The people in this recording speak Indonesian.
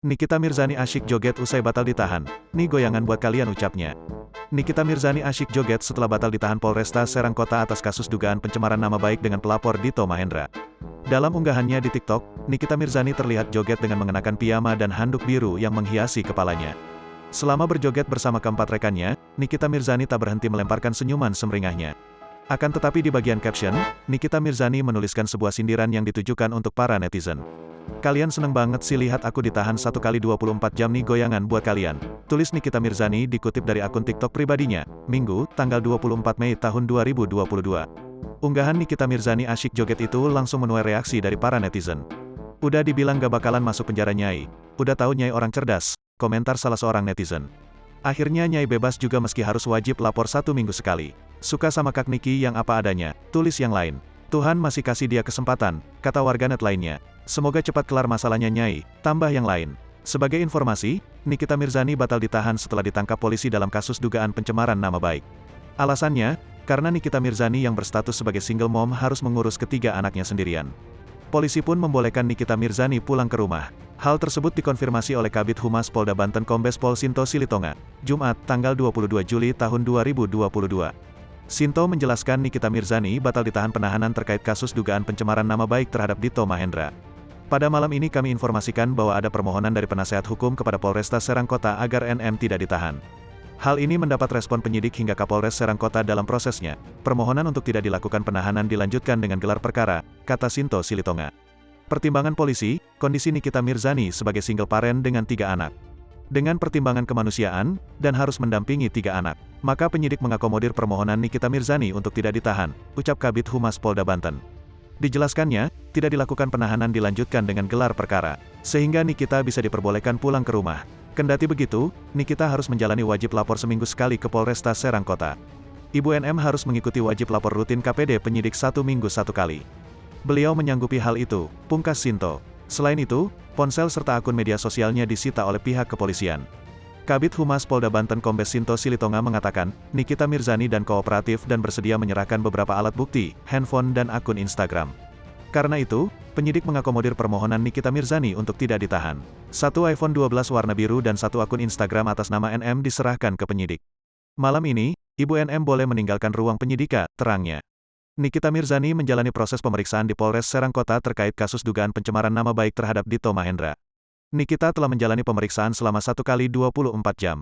Nikita Mirzani asyik joget usai batal ditahan. Nih goyangan buat kalian ucapnya. Nikita Mirzani asyik joget setelah batal ditahan Polresta Serang Kota atas kasus dugaan pencemaran nama baik dengan pelapor Dito Mahendra. Dalam unggahannya di TikTok, Nikita Mirzani terlihat joget dengan mengenakan piyama dan handuk biru yang menghiasi kepalanya. Selama berjoget bersama keempat rekannya, Nikita Mirzani tak berhenti melemparkan senyuman sumringahnya. Akan tetapi di bagian caption, Nikita Mirzani menuliskan sebuah sindiran yang ditujukan untuk para netizen. "Kalian seneng banget sih lihat aku ditahan 1 kali 24 jam nih goyangan buat kalian," tulis Nikita Mirzani dikutip dari akun TikTok pribadinya, Minggu, tanggal 24 Mei tahun 2022. Unggahan Nikita Mirzani asyik joget itu langsung menuai reaksi dari para netizen. "Udah dibilang gak bakalan masuk penjara Nyai. Udah tahu Nyai orang cerdas," komentar salah seorang netizen. "Akhirnya Nyai bebas juga meski harus wajib lapor 1 minggu sekali. Suka sama Kak Niki yang apa adanya," tulis yang lain. "Tuhan masih kasih dia kesempatan," kata warganet lainnya. "Semoga cepat kelar masalahnya Nyai," tambah yang lain. Sebagai informasi, Nikita Mirzani batal ditahan setelah ditangkap polisi dalam kasus dugaan pencemaran nama baik. Alasannya, karena Nikita Mirzani yang berstatus sebagai single mom harus mengurus ketiga anaknya sendirian. Polisi pun membolehkan Nikita Mirzani pulang ke rumah. Hal tersebut dikonfirmasi oleh Kabid Humas Polda Banten Kombes Pol Sinto Silitonga, Jumat, tanggal 22 Juli tahun 2022. Sinto menjelaskan Nikita Mirzani batal ditahan penahanan terkait kasus dugaan pencemaran nama baik terhadap Dito Mahendra. "Pada malam ini kami informasikan bahwa ada permohonan dari penasehat hukum kepada Polresta Serang Kota agar NM tidak ditahan. Hal ini mendapat respon penyidik hingga Kapolres Serang Kota dalam prosesnya. Permohonan untuk tidak dilakukan penahanan dilanjutkan dengan gelar perkara," kata Sinto Silitonga. Pertimbangan polisi, kondisi Nikita Mirzani sebagai single parent dengan 3 anak. Dengan pertimbangan kemanusiaan, dan harus mendampingi 3 anak, maka penyidik mengakomodir permohonan Nikita Mirzani untuk tidak ditahan, ucap Kabid Humas Polda Banten. Dijelaskannya, tidak dilakukan penahanan dilanjutkan dengan gelar perkara, sehingga Nikita bisa diperbolehkan pulang ke rumah. Kendati begitu, Nikita harus menjalani wajib lapor seminggu sekali ke Polresta Serang Kota. Ibu NM harus mengikuti wajib lapor rutin KPD penyidik 1 minggu 1 kali. Beliau menyanggupi hal itu, pungkas Sinto. Selain itu, ponsel serta akun media sosialnya disita oleh pihak kepolisian. Kabid Humas Polda Banten Kombes Sinto Silitonga mengatakan, Nikita Mirzani dan kooperatif dan bersedia menyerahkan beberapa alat bukti, handphone dan akun Instagram. Karena itu, penyidik mengakomodir permohonan Nikita Mirzani untuk tidak ditahan. 1 iPhone 12 warna biru dan 1 akun Instagram atas nama NM diserahkan ke penyidik. "Malam ini, Ibu NM boleh meninggalkan ruang penyidika," terangnya. Nikita Mirzani menjalani proses pemeriksaan di Polres Serang Kota terkait kasus dugaan pencemaran nama baik terhadap Dito Mahendra. Nikita telah menjalani pemeriksaan selama 1 kali 24 jam.